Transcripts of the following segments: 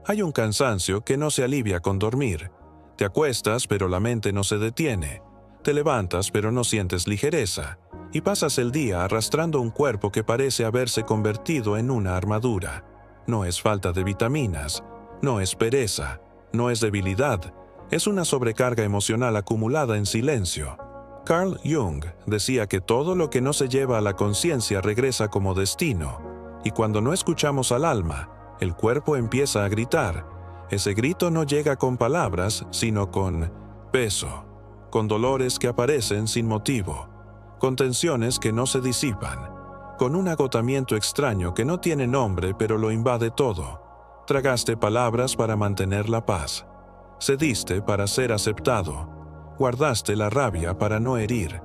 Hay un cansancio que no se alivia con dormir. Te acuestas, pero la mente no se detiene. Te levantas, pero no sientes ligereza. Y pasas el día arrastrando un cuerpo que parece haberse convertido en una armadura. No es falta de vitaminas, no es pereza, no es debilidad, es una sobrecarga emocional acumulada en silencio. Carl Jung decía que todo lo que no se lleva a la conciencia regresa como destino, y cuando no escuchamos al alma, el cuerpo empieza a gritar. Ese grito no llega con palabras, sino con peso, con dolores que aparecen sin motivo, con tensiones que no se disipan, con un agotamiento extraño que no tiene nombre pero lo invade todo. Tragaste palabras para mantener la paz. Cediste para ser aceptado. Guardaste la rabia para no herir.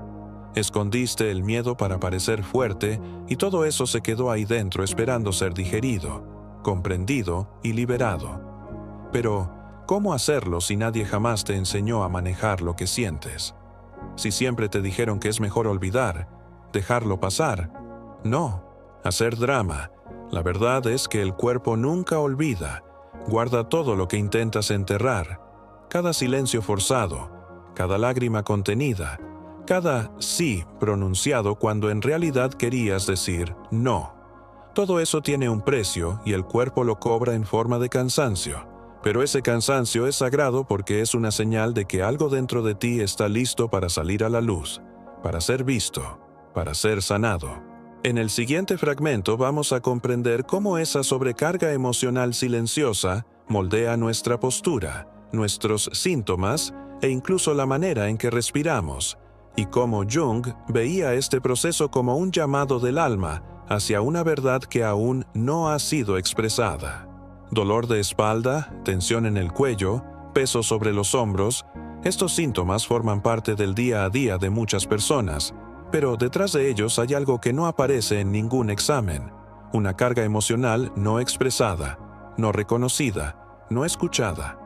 Escondiste el miedo para parecer fuerte y todo eso se quedó ahí dentro esperando ser digerido, comprendido y liberado. Pero, ¿cómo hacerlo si nadie jamás te enseñó a manejar lo que sientes? Si siempre te dijeron que es mejor olvidar, dejarlo pasar. No, hacer drama. La verdad es que el cuerpo nunca olvida. Guarda todo lo que intentas enterrar. Cada silencio forzado, cada lágrima contenida, cada sí pronunciado cuando en realidad querías decir no. Todo eso tiene un precio y el cuerpo lo cobra en forma de cansancio. Pero ese cansancio es sagrado porque es una señal de que algo dentro de ti está listo para salir a la luz, para ser visto, para ser sanado. En el siguiente fragmento vamos a comprender cómo esa sobrecarga emocional silenciosa moldea nuestra postura, nuestros síntomas e incluso la manera en que respiramos, y cómo Jung veía este proceso como un llamado del alma hacia una verdad que aún no ha sido expresada. Dolor de espalda, tensión en el cuello, peso sobre los hombros, estos síntomas forman parte del día a día de muchas personas, pero detrás de ellos hay algo que no aparece en ningún examen, una carga emocional no expresada, no reconocida, no escuchada.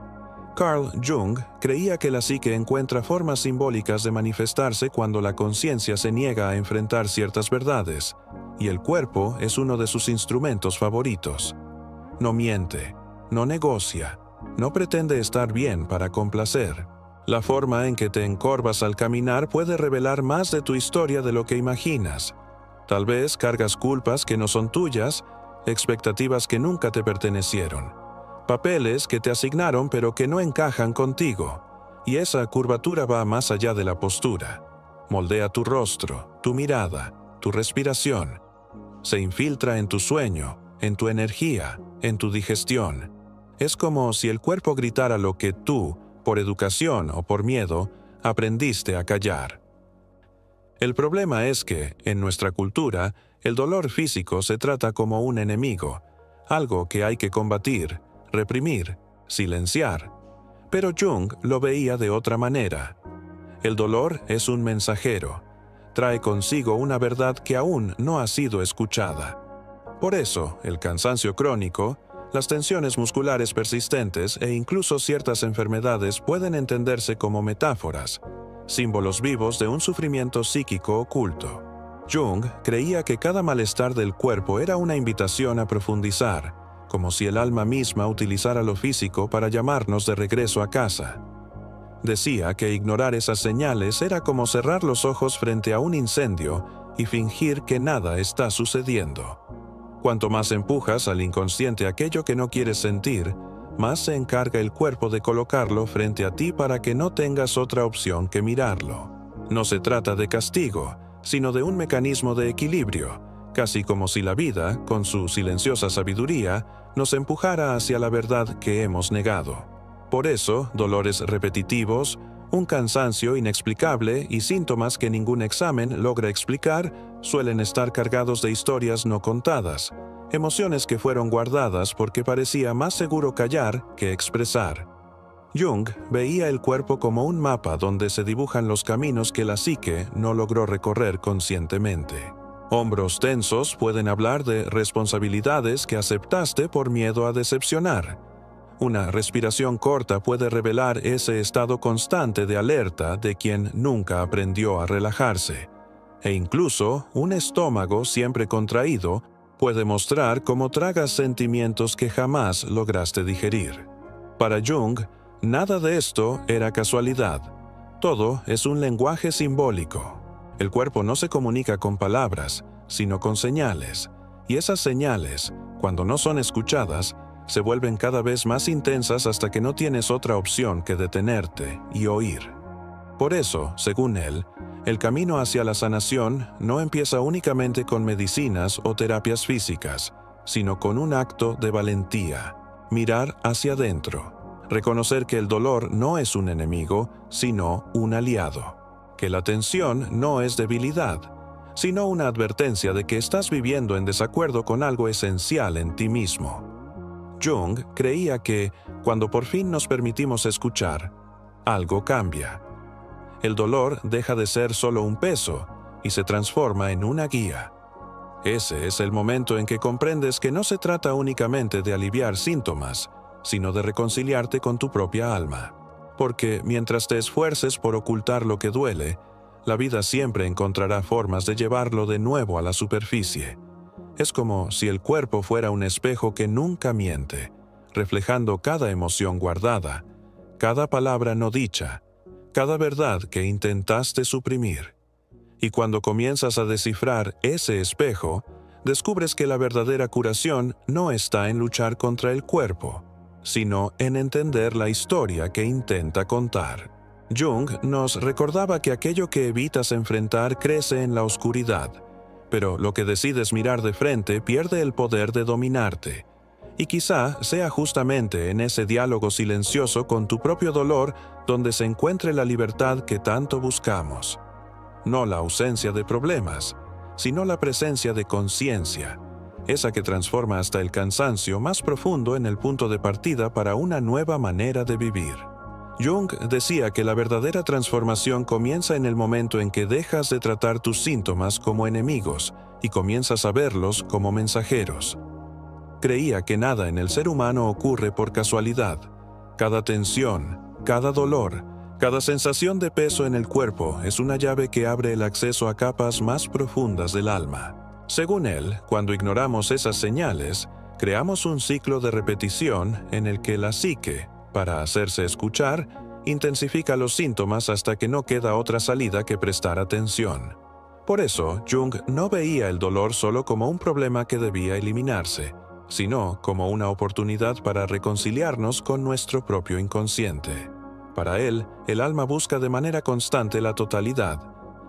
Carl Jung creía que la psique encuentra formas simbólicas de manifestarse cuando la conciencia se niega a enfrentar ciertas verdades, y el cuerpo es uno de sus instrumentos favoritos. No miente, no negocia, no pretende estar bien para complacer. La forma en que te encorvas al caminar puede revelar más de tu historia de lo que imaginas. Tal vez cargas culpas que no son tuyas, expectativas que nunca te pertenecieron, papeles que te asignaron pero que no encajan contigo, y esa curvatura va más allá de la postura. Moldea tu rostro, tu mirada, tu respiración. Se infiltra en tu sueño, en tu energía, en tu digestión. Es como si el cuerpo gritara lo que tú, por educación o por miedo, aprendiste a callar. El problema es que, en nuestra cultura, el dolor físico se trata como un enemigo, algo que hay que combatir, reprimir, silenciar. Pero Jung lo veía de otra manera. El dolor es un mensajero. Trae consigo una verdad que aún no ha sido escuchada. Por eso, el cansancio crónico, las tensiones musculares persistentes e incluso ciertas enfermedades pueden entenderse como metáforas, símbolos vivos de un sufrimiento psíquico oculto. Jung creía que cada malestar del cuerpo era una invitación a profundizar, como si el alma misma utilizara lo físico para llamarnos de regreso a casa. Decía que ignorar esas señales era como cerrar los ojos frente a un incendio y fingir que nada está sucediendo. Cuanto más empujas al inconsciente aquello que no quieres sentir, más se encarga el cuerpo de colocarlo frente a ti para que no tengas otra opción que mirarlo. No se trata de castigo, sino de un mecanismo de equilibrio, casi como si la vida, con su silenciosa sabiduría, nos empujara hacia la verdad que hemos negado. Por eso, dolores repetitivos, un cansancio inexplicable y síntomas que ningún examen logra explicar suelen estar cargados de historias no contadas, emociones que fueron guardadas porque parecía más seguro callar que expresar. Jung veía el cuerpo como un mapa donde se dibujan los caminos que la psique no logró recorrer conscientemente. Hombros tensos pueden hablar de responsabilidades que aceptaste por miedo a decepcionar. Una respiración corta puede revelar ese estado constante de alerta de quien nunca aprendió a relajarse. E incluso un estómago siempre contraído puede mostrar cómo tragas sentimientos que jamás lograste digerir. Para Jung, nada de esto era casualidad. Todo es un lenguaje simbólico. El cuerpo no se comunica con palabras, sino con señales, y esas señales, cuando no son escuchadas, se vuelven cada vez más intensas hasta que no tienes otra opción que detenerte y oír. Por eso, según él, el camino hacia la sanación no empieza únicamente con medicinas o terapias físicas, sino con un acto de valentía, mirar hacia adentro, reconocer que el dolor no es un enemigo, sino un aliado, que la tensión no es debilidad, sino una advertencia de que estás viviendo en desacuerdo con algo esencial en ti mismo. Jung creía que, cuando por fin nos permitimos escuchar, algo cambia. El dolor deja de ser solo un peso y se transforma en una guía. Ese es el momento en que comprendes que no se trata únicamente de aliviar síntomas, sino de reconciliarte con tu propia alma. Porque mientras te esfuerces por ocultar lo que duele, la vida siempre encontrará formas de llevarlo de nuevo a la superficie. Es como si el cuerpo fuera un espejo que nunca miente, reflejando cada emoción guardada, cada palabra no dicha, cada verdad que intentaste suprimir. Y cuando comienzas a descifrar ese espejo, descubres que la verdadera curación no está en luchar contra el cuerpo, sino en entender la historia que intenta contar. Jung nos recordaba que aquello que evitas enfrentar crece en la oscuridad, pero lo que decides mirar de frente pierde el poder de dominarte. Y quizá sea justamente en ese diálogo silencioso con tu propio dolor donde se encuentre la libertad que tanto buscamos. No la ausencia de problemas, sino la presencia de conciencia, esa que transforma hasta el cansancio más profundo en el punto de partida para una nueva manera de vivir. Jung decía que la verdadera transformación comienza en el momento en que dejas de tratar tus síntomas como enemigos y comienzas a verlos como mensajeros. Creía que nada en el ser humano ocurre por casualidad. Cada tensión, cada dolor, cada sensación de peso en el cuerpo es una llave que abre el acceso a capas más profundas del alma. Según él, cuando ignoramos esas señales, creamos un ciclo de repetición en el que la psique, para hacerse escuchar, intensifica los síntomas hasta que no queda otra salida que prestar atención. Por eso, Jung no veía el dolor solo como un problema que debía eliminarse, sino como una oportunidad para reconciliarnos con nuestro propio inconsciente. Para él, el alma busca de manera constante la totalidad,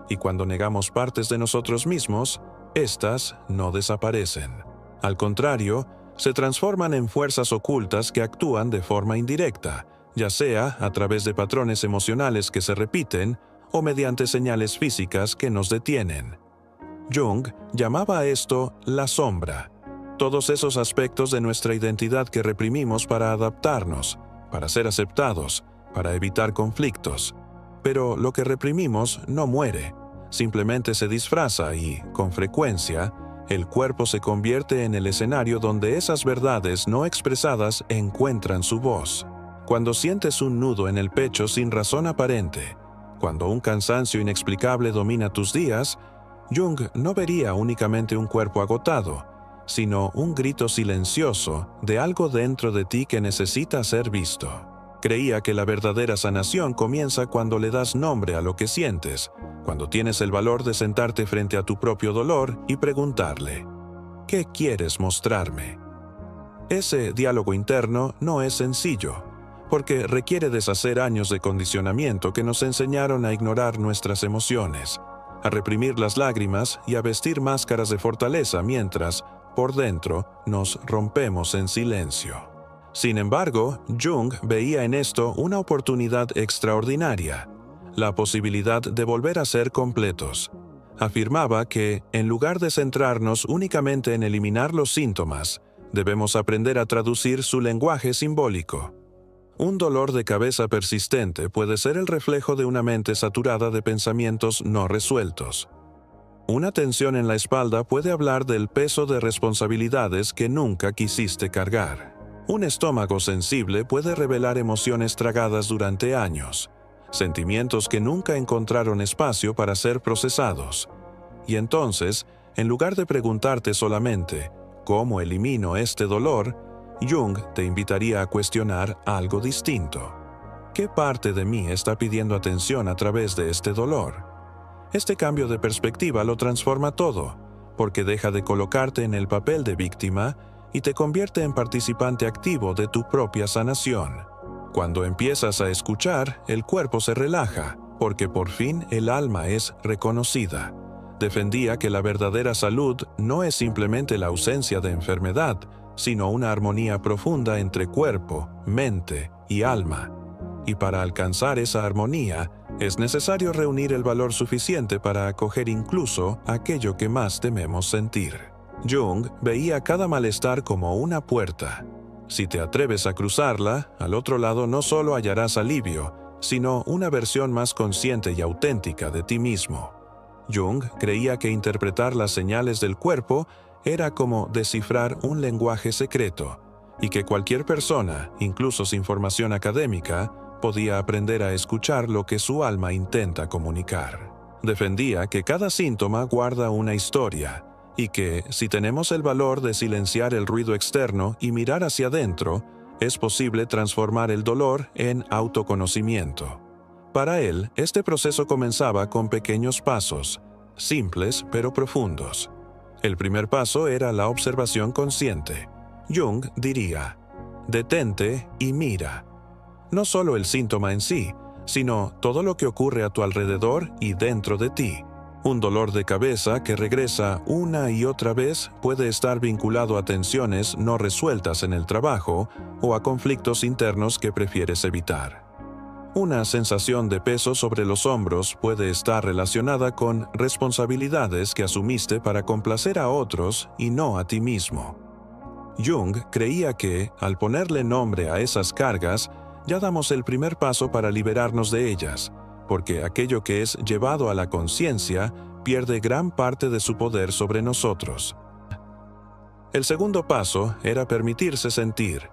y cuando negamos partes de nosotros mismos, éstas no desaparecen. Al contrario, se transforman en fuerzas ocultas que actúan de forma indirecta, ya sea a través de patrones emocionales que se repiten o mediante señales físicas que nos detienen. Jung llamaba a esto la sombra. Todos esos aspectos de nuestra identidad que reprimimos para adaptarnos, para ser aceptados, para evitar conflictos. Pero lo que reprimimos no muere, simplemente se disfraza y, con frecuencia, el cuerpo se convierte en el escenario donde esas verdades no expresadas encuentran su voz. Cuando sientes un nudo en el pecho sin razón aparente, cuando un cansancio inexplicable domina tus días, Jung no vería únicamente un cuerpo agotado, sino un grito silencioso de algo dentro de ti que necesita ser visto. Creía que la verdadera sanación comienza cuando le das nombre a lo que sientes, cuando tienes el valor de sentarte frente a tu propio dolor y preguntarle, ¿qué quieres mostrarme? Ese diálogo interno no es sencillo, porque requiere deshacer años de condicionamiento que nos enseñaron a ignorar nuestras emociones, a reprimir las lágrimas y a vestir máscaras de fortaleza mientras, por dentro, nos rompemos en silencio. Sin embargo, Jung veía en esto una oportunidad extraordinaria, la posibilidad de volver a ser completos. Afirmaba que, en lugar de centrarnos únicamente en eliminar los síntomas, debemos aprender a traducir su lenguaje simbólico. Un dolor de cabeza persistente puede ser el reflejo de una mente saturada de pensamientos no resueltos. Una tensión en la espalda puede hablar del peso de responsabilidades que nunca quisiste cargar. Un estómago sensible puede revelar emociones tragadas durante años, sentimientos que nunca encontraron espacio para ser procesados. Y entonces, en lugar de preguntarte solamente, cómo elimino este dolor, Jung te invitaría a cuestionar algo distinto. ¿Qué parte de mí está pidiendo atención a través de este dolor? Este cambio de perspectiva lo transforma todo, porque deja de colocarte en el papel de víctima y te convierte en participante activo de tu propia sanación. Cuando empiezas a escuchar, el cuerpo se relaja, porque por fin el alma es reconocida. Defendía que la verdadera salud no es simplemente la ausencia de enfermedad, sino una armonía profunda entre cuerpo, mente y alma. Y para alcanzar esa armonía, es necesario reunir el valor suficiente para acoger incluso aquello que más tememos sentir. Jung veía cada malestar como una puerta. Si te atreves a cruzarla, al otro lado no solo hallarás alivio, sino una versión más consciente y auténtica de ti mismo. Jung creía que interpretar las señales del cuerpo era como descifrar un lenguaje secreto, y que cualquier persona, incluso sin formación académica, podía aprender a escuchar lo que su alma intenta comunicar. Defendía que cada síntoma guarda una historia, y que, si tenemos el valor de silenciar el ruido externo y mirar hacia adentro, es posible transformar el dolor en autoconocimiento. Para él, este proceso comenzaba con pequeños pasos, simples pero profundos. El primer paso era la observación consciente. Jung diría: detente y mira. No solo el síntoma en sí, sino todo lo que ocurre a tu alrededor y dentro de ti. Un dolor de cabeza que regresa una y otra vez puede estar vinculado a tensiones no resueltas en el trabajo o a conflictos internos que prefieres evitar. Una sensación de peso sobre los hombros puede estar relacionada con responsabilidades que asumiste para complacer a otros y no a ti mismo. Jung creía que, al ponerle nombre a esas cargas, ya damos el primer paso para liberarnos de ellas, porque aquello que es llevado a la conciencia pierde gran parte de su poder sobre nosotros. El segundo paso era permitirse sentir.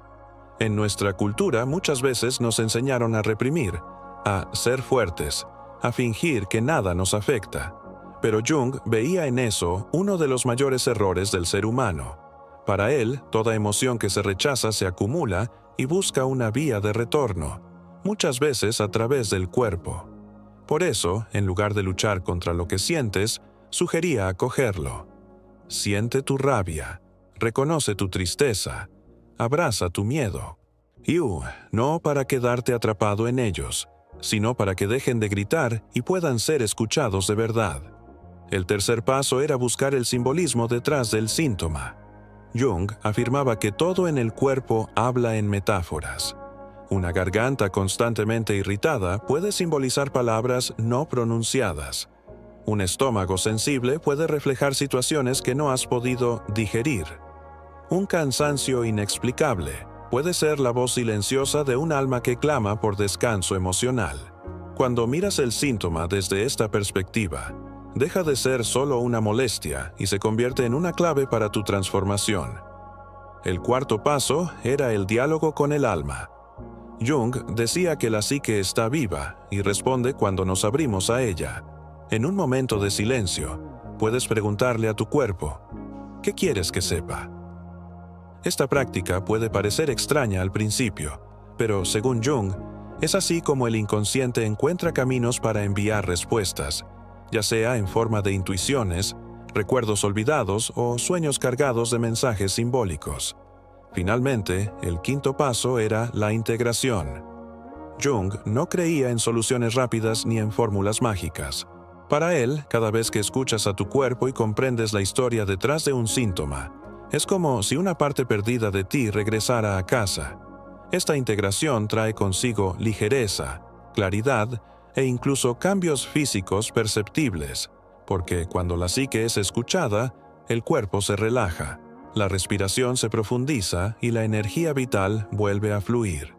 En nuestra cultura muchas veces nos enseñaron a reprimir, a ser fuertes, a fingir que nada nos afecta. Pero Jung veía en eso uno de los mayores errores del ser humano. Para él, toda emoción que se rechaza se acumula y busca una vía de retorno, muchas veces a través del cuerpo. Por eso, en lugar de luchar contra lo que sientes, sugería acogerlo. Siente tu rabia, reconoce tu tristeza, abraza tu miedo. Y no para quedarte atrapado en ellos, sino para que dejen de gritar y puedan ser escuchados de verdad. El tercer paso era buscar el simbolismo detrás del síntoma. Jung afirmaba que todo en el cuerpo habla en metáforas. Una garganta constantemente irritada puede simbolizar palabras no pronunciadas. Un estómago sensible puede reflejar situaciones que no has podido digerir. Un cansancio inexplicable puede ser la voz silenciosa de un alma que clama por descanso emocional. Cuando miras el síntoma desde esta perspectiva, deja de ser solo una molestia y se convierte en una clave para tu transformación. El cuarto paso era el diálogo con el alma. Jung decía que la psique está viva y responde cuando nos abrimos a ella. En un momento de silencio, puedes preguntarle a tu cuerpo: ¿qué quieres que sepa? Esta práctica puede parecer extraña al principio, pero según Jung, es así como el inconsciente encuentra caminos para enviar respuestas, ya sea en forma de intuiciones, recuerdos olvidados o sueños cargados de mensajes simbólicos. Finalmente, el quinto paso era la integración. Jung no creía en soluciones rápidas ni en fórmulas mágicas. Para él, cada vez que escuchas a tu cuerpo y comprendes la historia detrás de un síntoma, es como si una parte perdida de ti regresara a casa. Esta integración trae consigo ligereza, claridad e incluso cambios físicos perceptibles, porque cuando la psique es escuchada, el cuerpo se relaja, la respiración se profundiza y la energía vital vuelve a fluir.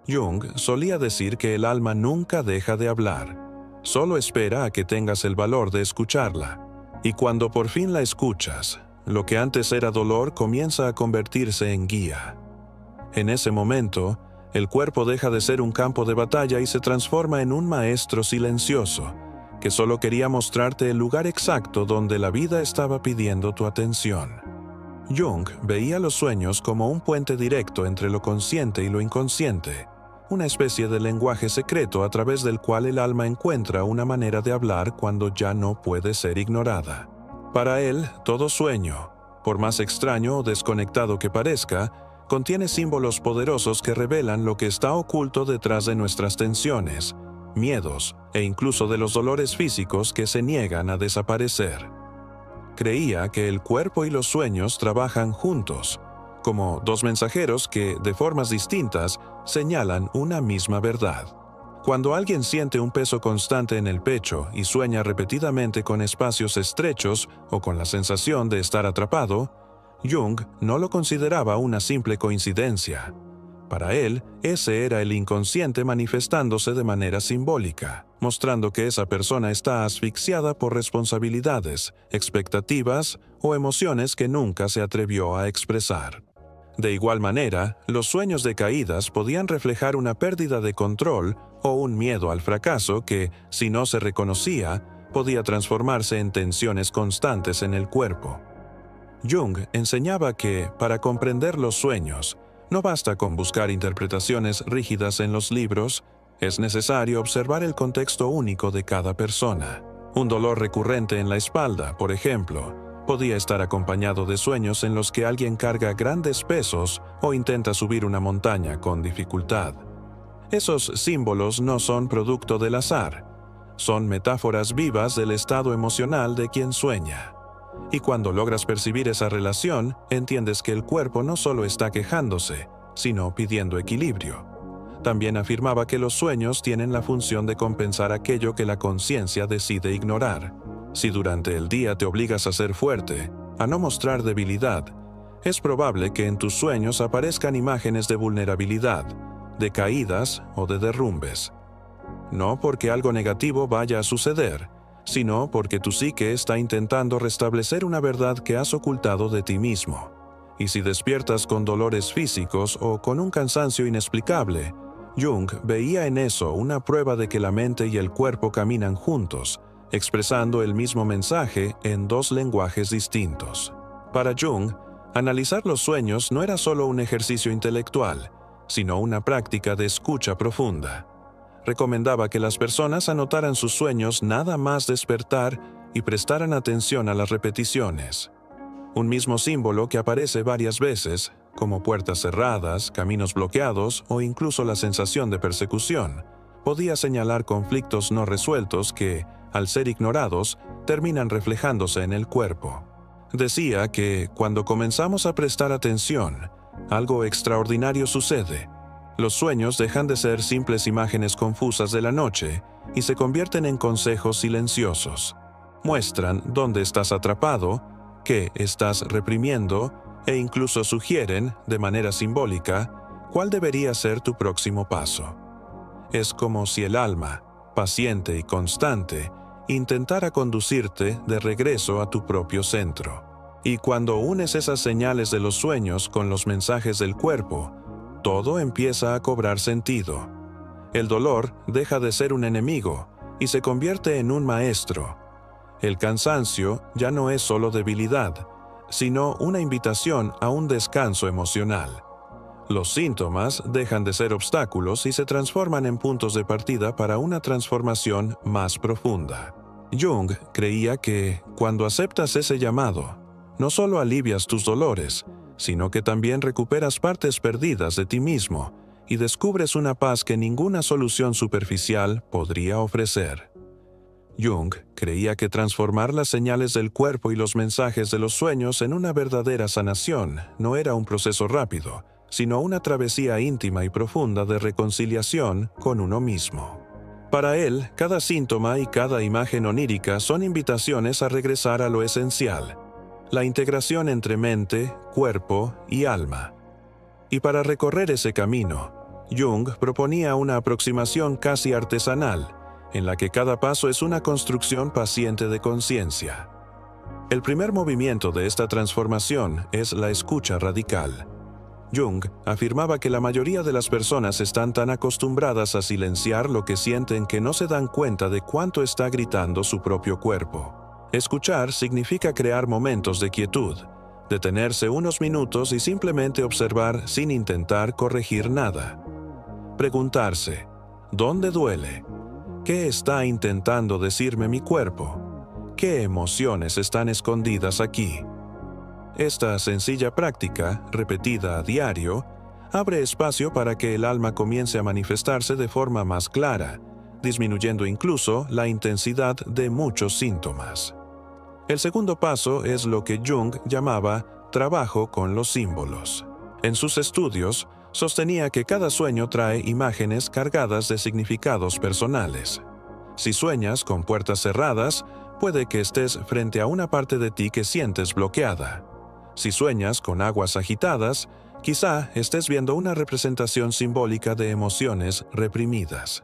Jung solía decir que el alma nunca deja de hablar, solo espera a que tengas el valor de escucharla, y cuando por fin la escuchas, lo que antes era dolor comienza a convertirse en guía. En ese momento, el cuerpo deja de ser un campo de batalla y se transforma en un maestro silencioso, que solo quería mostrarte el lugar exacto donde la vida estaba pidiendo tu atención. Jung veía los sueños como un puente directo entre lo consciente y lo inconsciente, una especie de lenguaje secreto a través del cual el alma encuentra una manera de hablar cuando ya no puede ser ignorada. Para él, todo sueño, por más extraño o desconectado que parezca, contiene símbolos poderosos que revelan lo que está oculto detrás de nuestras tensiones, miedos e incluso de los dolores físicos que se niegan a desaparecer. Creía que el cuerpo y los sueños trabajan juntos, como dos mensajeros que, de formas distintas, señalan una misma verdad. Cuando alguien siente un peso constante en el pecho y sueña repetidamente con espacios estrechos o con la sensación de estar atrapado, Jung no lo consideraba una simple coincidencia. Para él, ese era el inconsciente manifestándose de manera simbólica, mostrando que esa persona está asfixiada por responsabilidades, expectativas o emociones que nunca se atrevió a expresar. De igual manera, los sueños de caídas podían reflejar una pérdida de control o un miedo al fracaso que, si no se reconocía, podía transformarse en tensiones constantes en el cuerpo. Jung enseñaba que, para comprender los sueños, no basta con buscar interpretaciones rígidas en los libros, es necesario observar el contexto único de cada persona. Un dolor recurrente en la espalda, por ejemplo, podía estar acompañado de sueños en los que alguien carga grandes pesos o intenta subir una montaña con dificultad. Esos símbolos no son producto del azar, son metáforas vivas del estado emocional de quien sueña. Y cuando logras percibir esa relación, entiendes que el cuerpo no solo está quejándose, sino pidiendo equilibrio. También afirmaba que los sueños tienen la función de compensar aquello que la conciencia decide ignorar. Si durante el día te obligas a ser fuerte, a no mostrar debilidad, es probable que en tus sueños aparezcan imágenes de vulnerabilidad, de caídas o de derrumbes. No porque algo negativo vaya a suceder, sino porque tu psique está intentando restablecer una verdad que has ocultado de ti mismo. Y si despiertas con dolores físicos o con un cansancio inexplicable, Jung veía en eso una prueba de que la mente y el cuerpo caminan juntos, expresando el mismo mensaje en dos lenguajes distintos. Para Jung, analizar los sueños no era solo un ejercicio intelectual, sino una práctica de escucha profunda. Recomendaba que las personas anotaran sus sueños nada más despertar y prestaran atención a las repeticiones. Un mismo símbolo que aparece varias veces, como puertas cerradas, caminos bloqueados o incluso la sensación de persecución, podía señalar conflictos no resueltos que, al ser ignorados, terminan reflejándose en el cuerpo. Decía que, cuando comenzamos a prestar atención, algo extraordinario sucede. Los sueños dejan de ser simples imágenes confusas de la noche y se convierten en consejos silenciosos. Muestran dónde estás atrapado, qué estás reprimiendo e incluso sugieren, de manera simbólica, cuál debería ser tu próximo paso. Es como si el alma, paciente y constante, intentara conducirte de regreso a tu propio centro. Y cuando unes esas señales de los sueños con los mensajes del cuerpo, todo empieza a cobrar sentido. El dolor deja de ser un enemigo y se convierte en un maestro. El cansancio ya no es solo debilidad, sino una invitación a un descanso emocional. Los síntomas dejan de ser obstáculos y se transforman en puntos de partida para una transformación más profunda. Jung creía que, cuando aceptas ese llamado, no solo alivias tus dolores, sino que también recuperas partes perdidas de ti mismo y descubres una paz que ninguna solución superficial podría ofrecer. Jung creía que transformar las señales del cuerpo y los mensajes de los sueños en una verdadera sanación no era un proceso rápido, sino una travesía íntima y profunda de reconciliación con uno mismo. Para él, cada síntoma y cada imagen onírica son invitaciones a regresar a lo esencial, la integración entre mente, cuerpo y alma. Y para recorrer ese camino, Jung proponía una aproximación casi artesanal, en la que cada paso es una construcción paciente de conciencia. El primer movimiento de esta transformación es la escucha radical. Jung afirmaba que la mayoría de las personas están tan acostumbradas a silenciar lo que sienten que no se dan cuenta de cuánto está gritando su propio cuerpo. Escuchar significa crear momentos de quietud, Detenerse unos minutos y simplemente observar sin intentar corregir nada. Preguntarse, ¿dónde duele? ¿Qué está intentando decirme mi cuerpo? ¿Qué emociones están escondidas aquí? Esta sencilla práctica, repetida a diario, abre espacio para que el alma comience a manifestarse de forma más clara, disminuyendo incluso la intensidad de muchos síntomas. El segundo paso es lo que Jung llamaba trabajo con los símbolos. En sus estudios, sostenía que cada sueño trae imágenes cargadas de significados personales. Si sueñas con puertas cerradas, puede que estés frente a una parte de ti que sientes bloqueada. Si sueñas con aguas agitadas, quizá estés viendo una representación simbólica de emociones reprimidas.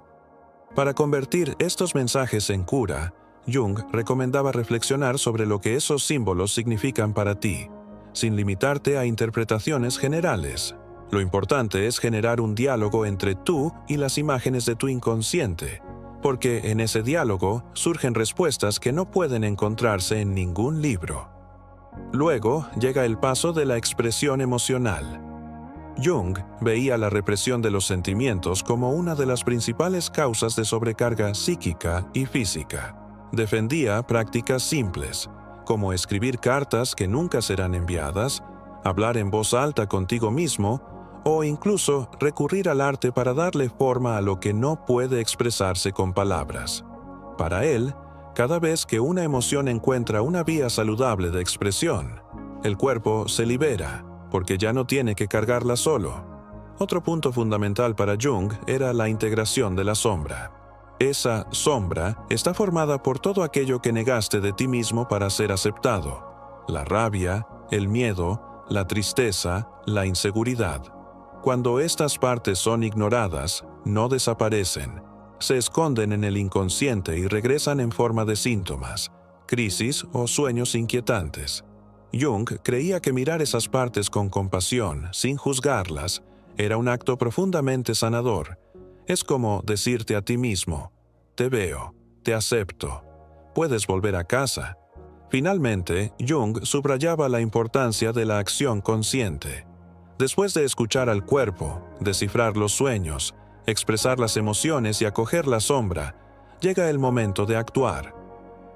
Para convertir estos mensajes en cura, Jung recomendaba reflexionar sobre lo que esos símbolos significan para ti, sin limitarte a interpretaciones generales. Lo importante es generar un diálogo entre tú y las imágenes de tu inconsciente, porque en ese diálogo surgen respuestas que no pueden encontrarse en ningún libro. Luego llega el paso de la expresión emocional. Jung veía la represión de los sentimientos como una de las principales causas de sobrecarga psíquica y física. Defendía prácticas simples, como escribir cartas que nunca serán enviadas, hablar en voz alta contigo mismo, o incluso recurrir al arte para darle forma a lo que no puede expresarse con palabras. Para él, cada vez que una emoción encuentra una vía saludable de expresión, el cuerpo se libera, porque ya no tiene que cargarla solo. Otro punto fundamental para Jung era la integración de la sombra. Esa sombra está formada por todo aquello que negaste de ti mismo para ser aceptado: la rabia, el miedo, la tristeza, la inseguridad. Cuando estas partes son ignoradas, no desaparecen, se esconden en el inconsciente y regresan en forma de síntomas, crisis o sueños inquietantes. Jung creía que mirar esas partes con compasión, sin juzgarlas, era un acto profundamente sanador. Es como decirte a ti mismo: te veo, te acepto, puedes volver a casa. Finalmente, Jung subrayaba la importancia de la acción consciente. Después de escuchar al cuerpo, descifrar los sueños, expresar las emociones y acoger la sombra, llega el momento de actuar.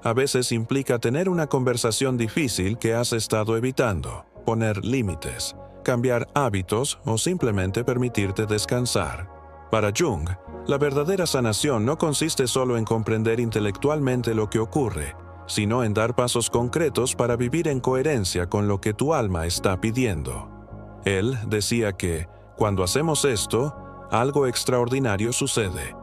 A veces implica tener una conversación difícil que has estado evitando, poner límites, cambiar hábitos o simplemente permitirte descansar. Para Jung, la verdadera sanación no consiste solo en comprender intelectualmente lo que ocurre, sino en dar pasos concretos para vivir en coherencia con lo que tu alma está pidiendo. Él decía que, cuando hacemos esto, algo extraordinario sucede.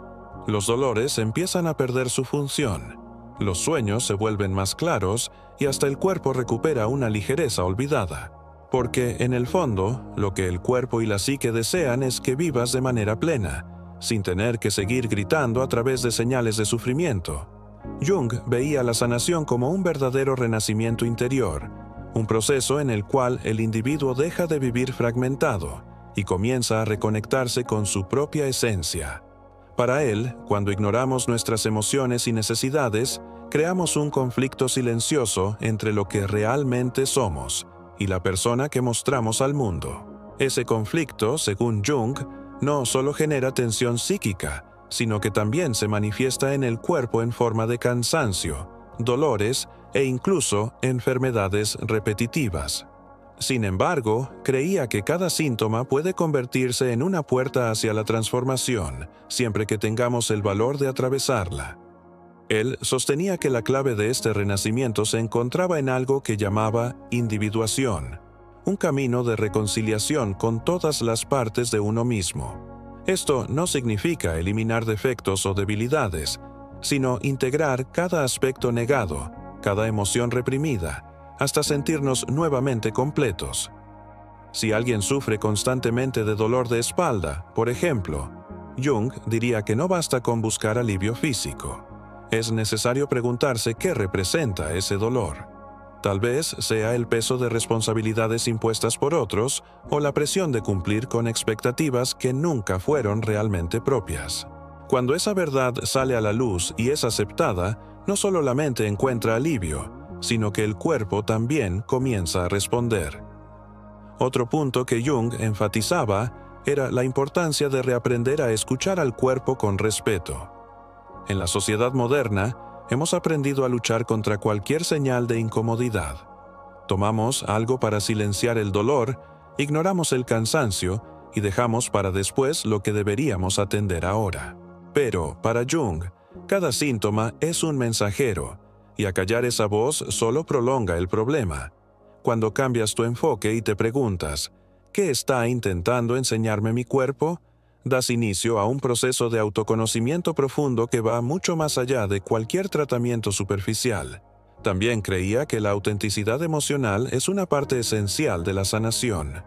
Los dolores empiezan a perder su función, los sueños se vuelven más claros y hasta el cuerpo recupera una ligereza olvidada. Porque, en el fondo, lo que el cuerpo y la psique desean es que vivas de manera plena, sin tener que seguir gritando a través de señales de sufrimiento. Jung veía la sanación como un verdadero renacimiento interior, un proceso en el cual el individuo deja de vivir fragmentado y comienza a reconectarse con su propia esencia. Para él, cuando ignoramos nuestras emociones y necesidades, creamos un conflicto silencioso entre lo que realmente somos y la persona que mostramos al mundo. Ese conflicto, según Jung, no solo genera tensión psíquica, sino que también se manifiesta en el cuerpo en forma de cansancio, dolores e incluso enfermedades repetitivas. Sin embargo, creía que cada síntoma puede convertirse en una puerta hacia la transformación, siempre que tengamos el valor de atravesarla. Él sostenía que la clave de este renacimiento se encontraba en algo que llamaba individuación, un camino de reconciliación con todas las partes de uno mismo. Esto no significa eliminar defectos o debilidades, sino integrar cada aspecto negado, cada emoción reprimida, hasta sentirnos nuevamente completos. Si alguien sufre constantemente de dolor de espalda, por ejemplo, Jung diría que no basta con buscar alivio físico. Es necesario preguntarse qué representa ese dolor. Tal vez sea el peso de responsabilidades impuestas por otros o la presión de cumplir con expectativas que nunca fueron realmente propias. Cuando esa verdad sale a la luz y es aceptada, no solo la mente encuentra alivio, sino que el cuerpo también comienza a responder. Otro punto que Jung enfatizaba era la importancia de reaprender a escuchar al cuerpo con respeto. En la sociedad moderna, hemos aprendido a luchar contra cualquier señal de incomodidad. Tomamos algo para silenciar el dolor, ignoramos el cansancio y dejamos para después lo que deberíamos atender ahora. Pero, para Jung, cada síntoma es un mensajero, y acallar esa voz solo prolonga el problema. Cuando cambias tu enfoque y te preguntas, ¿qué está intentando enseñarme mi cuerpo?, das inicio a un proceso de autoconocimiento profundo que va mucho más allá de cualquier tratamiento superficial. También creía que la autenticidad emocional es una parte esencial de la sanación.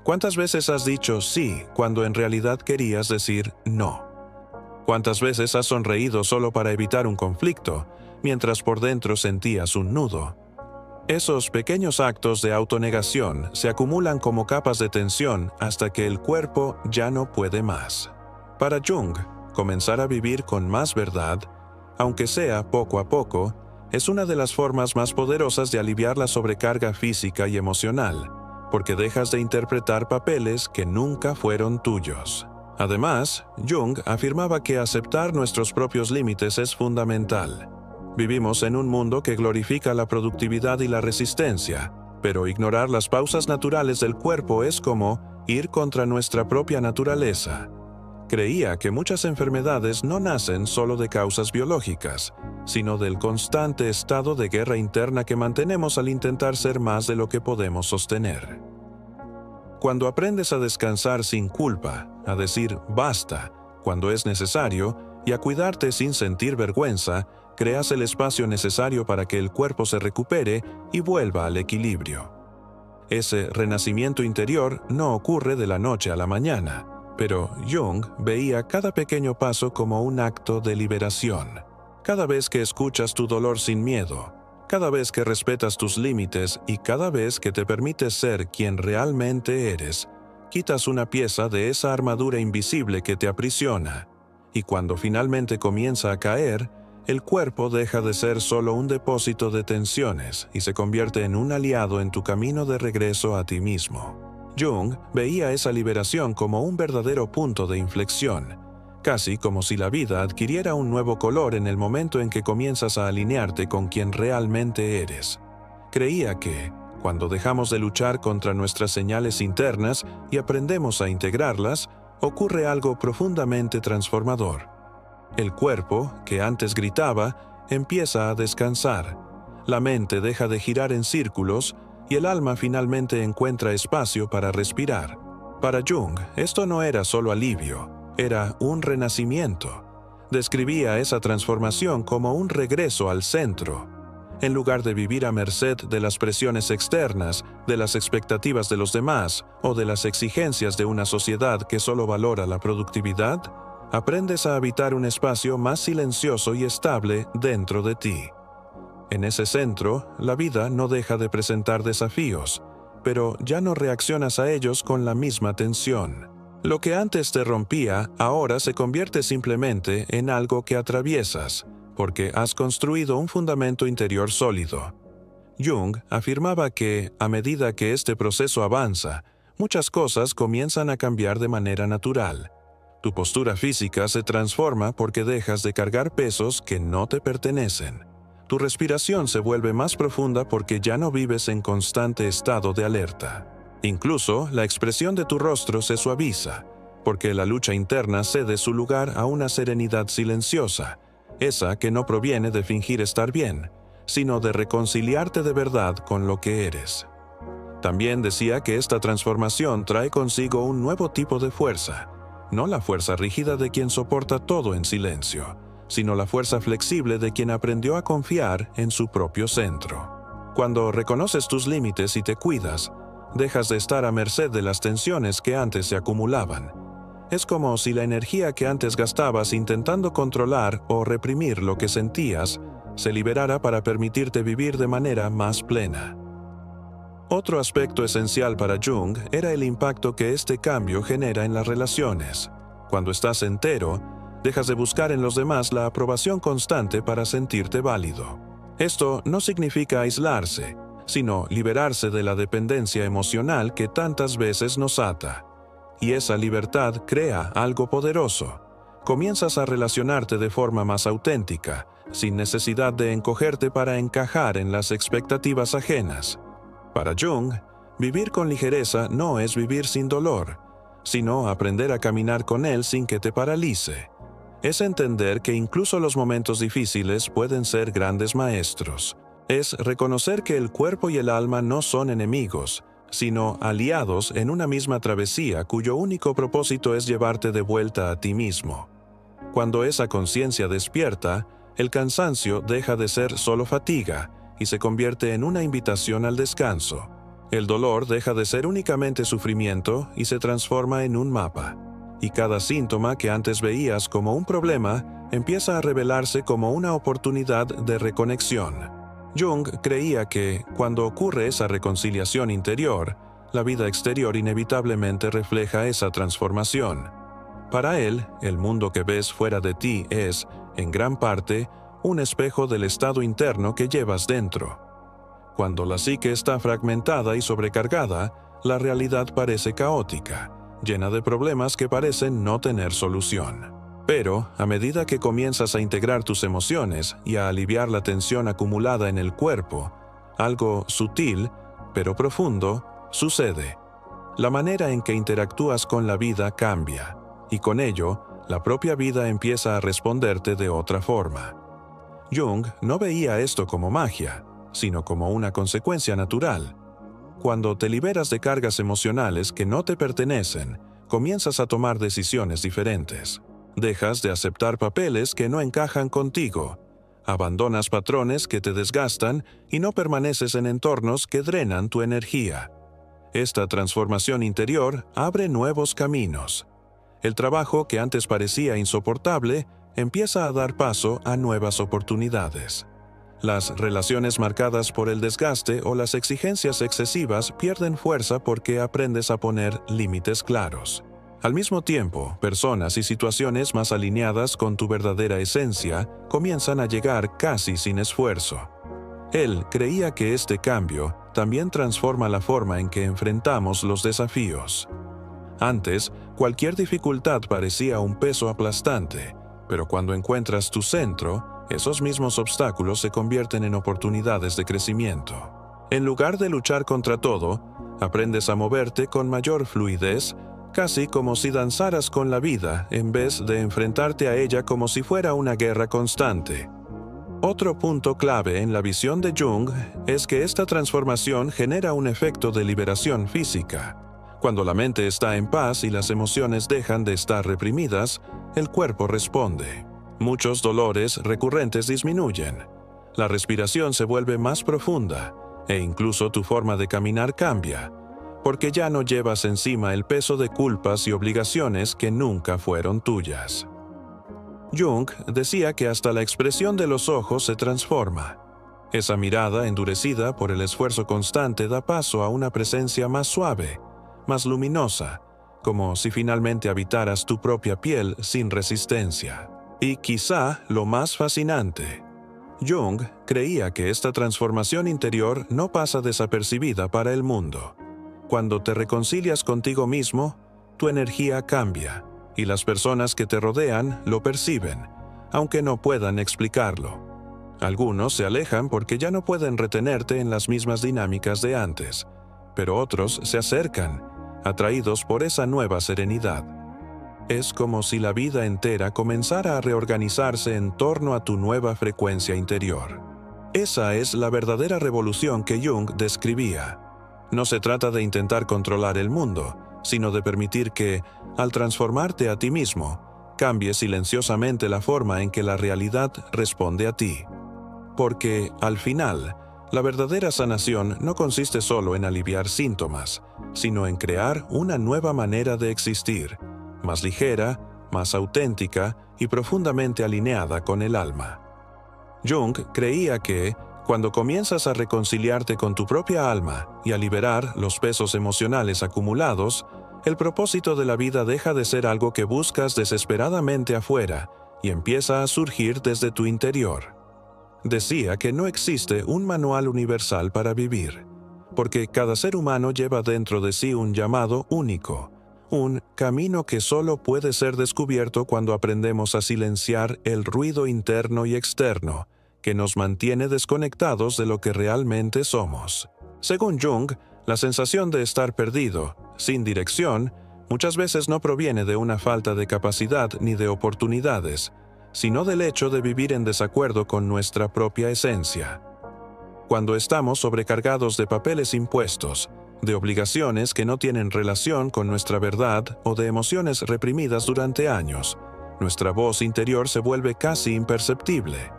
¿Cuántas veces has dicho sí cuando en realidad querías decir no? ¿Cuántas veces has sonreído solo para evitar un conflicto, mientras por dentro sentías un nudo? Esos pequeños actos de autonegación se acumulan como capas de tensión hasta que el cuerpo ya no puede más. Para Jung, comenzar a vivir con más verdad, aunque sea poco a poco, es una de las formas más poderosas de aliviar la sobrecarga física y emocional, porque dejas de interpretar papeles que nunca fueron tuyos. Además, Jung afirmaba que aceptar nuestros propios límites es fundamental. Vivimos en un mundo que glorifica la productividad y la resistencia, pero ignorar las pausas naturales del cuerpo es como ir contra nuestra propia naturaleza. Creía que muchas enfermedades no nacen solo de causas biológicas, sino del constante estado de guerra interna que mantenemos al intentar ser más de lo que podemos sostener. Cuando aprendes a descansar sin culpa, a decir basta cuando es necesario y a cuidarte sin sentir vergüenza, creas el espacio necesario para que el cuerpo se recupere y vuelva al equilibrio. Ese renacimiento interior no ocurre de la noche a la mañana, pero Jung veía cada pequeño paso como un acto de liberación. Cada vez que escuchas tu dolor sin miedo, cada vez que respetas tus límites y cada vez que te permites ser quien realmente eres, quitas una pieza de esa armadura invisible que te aprisiona, y cuando finalmente comienza a caer, el cuerpo deja de ser solo un depósito de tensiones y se convierte en un aliado en tu camino de regreso a ti mismo. Jung veía esa liberación como un verdadero punto de inflexión, casi como si la vida adquiriera un nuevo color en el momento en que comienzas a alinearte con quien realmente eres. Creía que, cuando dejamos de luchar contra nuestras señales internas y aprendemos a integrarlas, ocurre algo profundamente transformador. El cuerpo, que antes gritaba, empieza a descansar. La mente deja de girar en círculos y el alma finalmente encuentra espacio para respirar. Para Jung, esto no era solo alivio, era un renacimiento. Describía esa transformación como un regreso al centro. En lugar de vivir a merced de las presiones externas, de las expectativas de los demás o de las exigencias de una sociedad que solo valora la productividad, aprendes a habitar un espacio más silencioso y estable dentro de ti. En ese centro, la vida no deja de presentar desafíos, pero ya no reaccionas a ellos con la misma tensión. Lo que antes te rompía, ahora se convierte simplemente en algo que atraviesas, porque has construido un fundamento interior sólido. Jung afirmaba que, a medida que este proceso avanza, muchas cosas comienzan a cambiar de manera natural. Tu postura física se transforma porque dejas de cargar pesos que no te pertenecen. Tu respiración se vuelve más profunda porque ya no vives en constante estado de alerta. Incluso la expresión de tu rostro se suaviza, porque la lucha interna cede su lugar a una serenidad silenciosa, esa que no proviene de fingir estar bien, sino de reconciliarte de verdad con lo que eres. También decía que esta transformación trae consigo un nuevo tipo de fuerza, no la fuerza rígida de quien soporta todo en silencio, sino la fuerza flexible de quien aprendió a confiar en su propio centro. Cuando reconoces tus límites y te cuidas, dejas de estar a merced de las tensiones que antes se acumulaban. Es como si la energía que antes gastabas intentando controlar o reprimir lo que sentías, se liberara para permitirte vivir de manera más plena. Otro aspecto esencial para Jung era el impacto que este cambio genera en las relaciones. Cuando estás entero, dejas de buscar en los demás la aprobación constante para sentirte válido. Esto no significa aislarse, sino liberarse de la dependencia emocional que tantas veces nos ata. Y esa libertad crea algo poderoso. Comienzas a relacionarte de forma más auténtica, sin necesidad de encogerte para encajar en las expectativas ajenas. Para Jung, vivir con ligereza no es vivir sin dolor, sino aprender a caminar con él sin que te paralice. Es entender que incluso los momentos difíciles pueden ser grandes maestros. Es reconocer que el cuerpo y el alma no son enemigos, sino aliados en una misma travesía cuyo único propósito es llevarte de vuelta a ti mismo. Cuando esa conciencia despierta, el cansancio deja de ser solo fatiga y se convierte en una invitación al descanso. El dolor deja de ser únicamente sufrimiento y se transforma en un mapa. Y cada síntoma que antes veías como un problema empieza a revelarse como una oportunidad de reconexión. Jung creía que, cuando ocurre esa reconciliación interior, la vida exterior inevitablemente refleja esa transformación. Para él, el mundo que ves fuera de ti es, en gran parte, un espejo del estado interno que llevas dentro. Cuando la psique está fragmentada y sobrecargada, la realidad parece caótica, llena de problemas que parecen no tener solución. Pero, a medida que comienzas a integrar tus emociones y a aliviar la tensión acumulada en el cuerpo, algo sutil, pero profundo, sucede. La manera en que interactúas con la vida cambia, y con ello, la propia vida empieza a responderte de otra forma. Jung no veía esto como magia, sino como una consecuencia natural. Cuando te liberas de cargas emocionales que no te pertenecen, comienzas a tomar decisiones diferentes. Dejas de aceptar papeles que no encajan contigo, abandonas patrones que te desgastan y no permaneces en entornos que drenan tu energía. Esta transformación interior abre nuevos caminos. El trabajo que antes parecía insoportable empieza a dar paso a nuevas oportunidades. Las relaciones marcadas por el desgaste o las exigencias excesivas pierden fuerza porque aprendes a poner límites claros. Al mismo tiempo, personas y situaciones más alineadas con tu verdadera esencia comienzan a llegar casi sin esfuerzo. Él creía que este cambio también transforma la forma en que enfrentamos los desafíos. Antes, cualquier dificultad parecía un peso aplastante, pero cuando encuentras tu centro, esos mismos obstáculos se convierten en oportunidades de crecimiento. En lugar de luchar contra todo, aprendes a moverte con mayor fluidez, casi como si danzaras con la vida en vez de enfrentarte a ella como si fuera una guerra constante. Otro punto clave en la visión de Jung es que esta transformación genera un efecto de liberación física. Cuando la mente está en paz y las emociones dejan de estar reprimidas, el cuerpo responde. Muchos dolores recurrentes disminuyen. La respiración se vuelve más profunda e incluso tu forma de caminar cambia, porque ya no llevas encima el peso de culpas y obligaciones que nunca fueron tuyas. Jung decía que hasta la expresión de los ojos se transforma. Esa mirada endurecida por el esfuerzo constante da paso a una presencia más suave, más luminosa, como si finalmente habitaras tu propia piel sin resistencia. Y quizá lo más fascinante, Jung creía que esta transformación interior no pasa desapercibida para el mundo. Cuando te reconcilias contigo mismo, tu energía cambia, y las personas que te rodean lo perciben, aunque no puedan explicarlo. Algunos se alejan porque ya no pueden retenerte en las mismas dinámicas de antes, pero otros se acercan, atraídos por esa nueva serenidad. Es como si la vida entera comenzara a reorganizarse en torno a tu nueva frecuencia interior. Esa es la verdadera revolución que Jung describía. No se trata de intentar controlar el mundo, sino de permitir que, al transformarte a ti mismo, cambie silenciosamente la forma en que la realidad responde a ti. Porque, al final, la verdadera sanación no consiste solo en aliviar síntomas, sino en crear una nueva manera de existir, más ligera, más auténtica y profundamente alineada con el alma. Jung creía que, cuando comienzas a reconciliarte con tu propia alma y a liberar los pesos emocionales acumulados, el propósito de la vida deja de ser algo que buscas desesperadamente afuera y empieza a surgir desde tu interior. decía que no existe un manual universal para vivir, porque cada ser humano lleva dentro de sí un llamado único, un camino que solo puede ser descubierto cuando aprendemos a silenciar el ruido interno y externo, que nos mantiene desconectados de lo que realmente somos. Según Jung, la sensación de estar perdido, sin dirección, muchas veces no proviene de una falta de capacidad ni de oportunidades, sino del hecho de vivir en desacuerdo con nuestra propia esencia. Cuando estamos sobrecargados de papeles impuestos, de obligaciones que no tienen relación con nuestra verdad o de emociones reprimidas durante años, nuestra voz interior se vuelve casi imperceptible.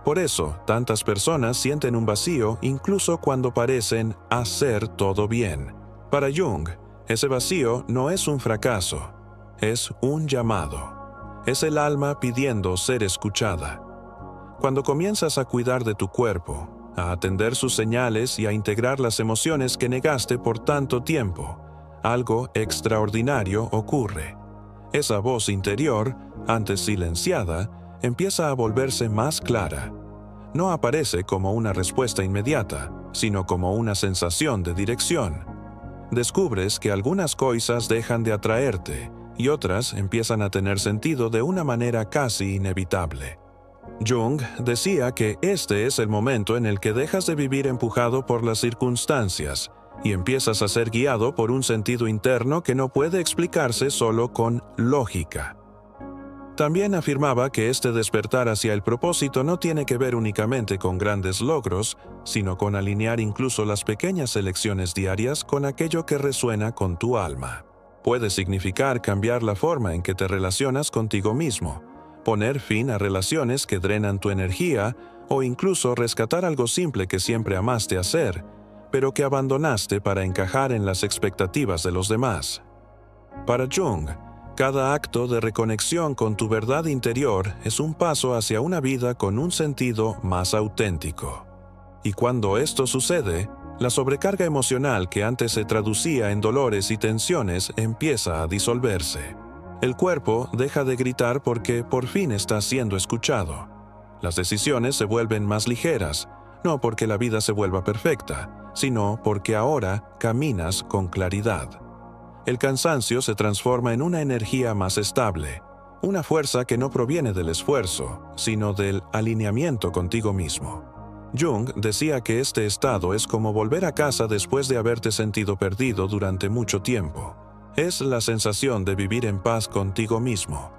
Por eso, tantas personas sienten un vacío incluso cuando parecen hacer todo bien. Para Jung, ese vacío no es un fracaso, es un llamado. Es el alma pidiendo ser escuchada. Cuando comienzas a cuidar de tu cuerpo, a atender sus señales y a integrar las emociones que negaste por tanto tiempo, algo extraordinario ocurre. Esa voz interior, antes silenciada, empieza a volverse más clara. No aparece como una respuesta inmediata, sino como una sensación de dirección. Descubres que algunas cosas dejan de atraerte y otras empiezan a tener sentido de una manera casi inevitable. Jung decía que este es el momento en el que dejas de vivir empujado por las circunstancias y empiezas a ser guiado por un sentido interno que no puede explicarse solo con lógica. También afirmaba que este despertar hacia el propósito no tiene que ver únicamente con grandes logros, sino con alinear incluso las pequeñas elecciones diarias con aquello que resuena con tu alma. Puede significar cambiar la forma en que te relacionas contigo mismo, poner fin a relaciones que drenan tu energía o incluso rescatar algo simple que siempre amaste hacer, pero que abandonaste para encajar en las expectativas de los demás. Para Jung, cada acto de reconexión con tu verdad interior es un paso hacia una vida con un sentido más auténtico. Y cuando esto sucede, la sobrecarga emocional que antes se traducía en dolores y tensiones empieza a disolverse. El cuerpo deja de gritar porque por fin está siendo escuchado. Las decisiones se vuelven más ligeras, no porque la vida se vuelva perfecta, sino porque ahora caminas con claridad. El cansancio se transforma en una energía más estable, una fuerza que no proviene del esfuerzo, sino del alineamiento contigo mismo. Jung decía que este estado es como volver a casa después de haberte sentido perdido durante mucho tiempo. Es la sensación de vivir en paz contigo mismo,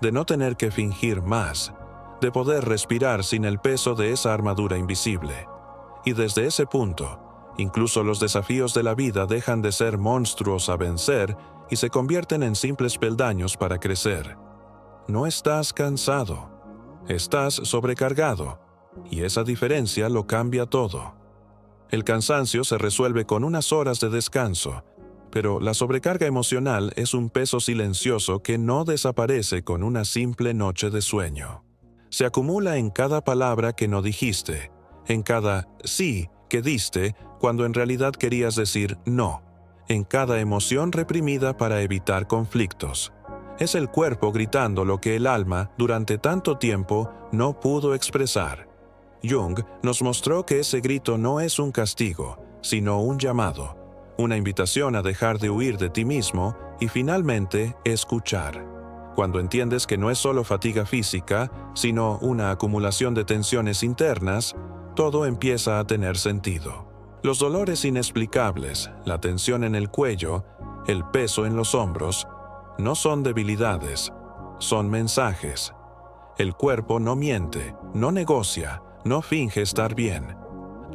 de no tener que fingir más, de poder respirar sin el peso de esa armadura invisible. Y desde ese punto, incluso los desafíos de la vida dejan de ser monstruos a vencer y se convierten en simples peldaños para crecer. No estás cansado, estás sobrecargado. Y esa diferencia lo cambia todo. El cansancio se resuelve con unas horas de descanso, pero la sobrecarga emocional es un peso silencioso que no desaparece con una simple noche de sueño. Se acumula en cada palabra que no dijiste, en cada sí que diste cuando en realidad querías decir no, en cada emoción reprimida para evitar conflictos. Es el cuerpo gritando lo que el alma, durante tanto tiempo, no pudo expresar. Jung nos mostró que ese grito no es un castigo, sino un llamado, una invitación a dejar de huir de ti mismo y finalmente escuchar. Cuando entiendes que no es solo fatiga física, sino una acumulación de tensiones internas, todo empieza a tener sentido. Los dolores inexplicables, la tensión en el cuello, el peso en los hombros, no son debilidades, son mensajes. El cuerpo no miente, no negocia, no finge estar bien.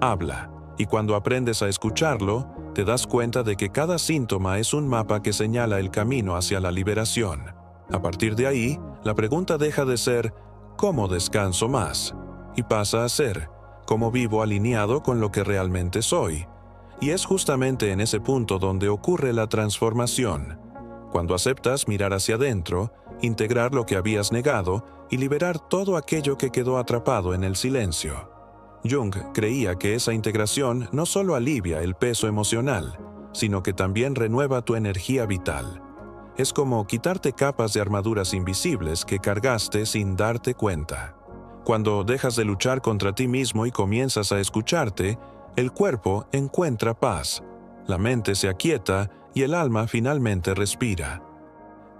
Habla, y cuando aprendes a escucharlo, te das cuenta de que cada síntoma es un mapa que señala el camino hacia la liberación. A partir de ahí, la pregunta deja de ser ¿cómo descanso más? Y pasa a ser ¿cómo vivo alineado con lo que realmente soy? Y es justamente en ese punto donde ocurre la transformación. Cuando aceptas mirar hacia adentro, integrar lo que habías negado y liberar todo aquello que quedó atrapado en el silencio. Jung creía que esa integración no solo alivia el peso emocional, sino que también renueva tu energía vital. Es como quitarte capas de armaduras invisibles que cargaste sin darte cuenta. Cuando dejas de luchar contra ti mismo y comienzas a escucharte, el cuerpo encuentra paz, la mente se aquieta y el alma finalmente respira.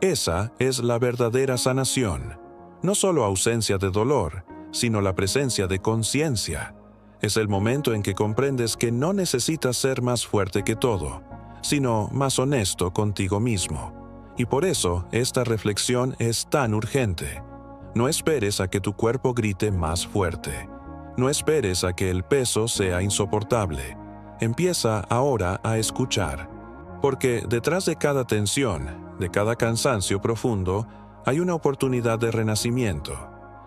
Esa es la verdadera sanación. No solo ausencia de dolor, sino la presencia de conciencia. Es el momento en que comprendes que no necesitas ser más fuerte que todo, sino más honesto contigo mismo. Y por eso esta reflexión es tan urgente. No esperes a que tu cuerpo grite más fuerte. No esperes a que el peso sea insoportable. Empieza ahora a escuchar. Porque detrás de cada tensión, de cada cansancio profundo, hay una oportunidad de renacimiento.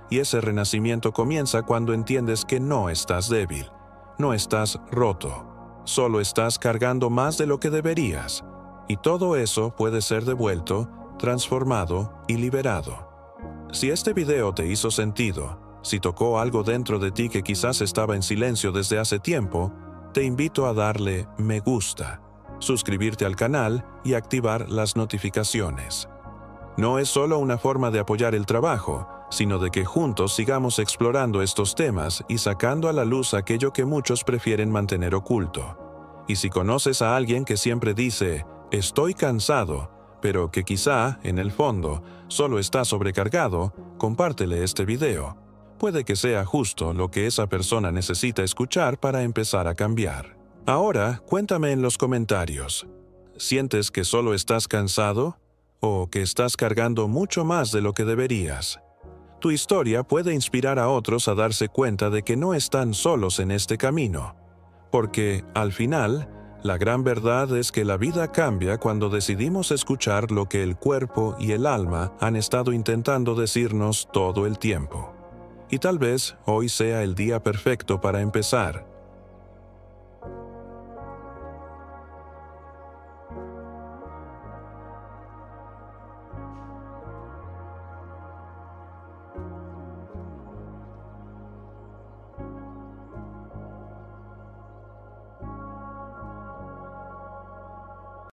Y ese renacimiento comienza cuando entiendes que no estás débil, no estás roto, solo estás cargando más de lo que deberías. Y todo eso puede ser devuelto, transformado y liberado. Si este video te hizo sentido, si tocó algo dentro de ti que quizás estaba en silencio desde hace tiempo, te invito a darle me gusta, suscribirte al canal y activar las notificaciones. No es solo una forma de apoyar el trabajo, sino de que juntos sigamos explorando estos temas y sacando a la luz aquello que muchos prefieren mantener oculto. Y si conoces a alguien que siempre dice, estoy cansado, pero que quizá, en el fondo, solo está sobrecargado, compártele este video. Puede que sea justo lo que esa persona necesita escuchar para empezar a cambiar. Ahora, cuéntame en los comentarios. ¿Sientes que solo estás cansado? ¿O que estás cargando mucho más de lo que deberías? Tu historia puede inspirar a otros a darse cuenta de que no están solos en este camino. Porque, al final, la gran verdad es que la vida cambia cuando decidimos escuchar lo que el cuerpo y el alma han estado intentando decirnos todo el tiempo. Y tal vez hoy sea el día perfecto para empezar,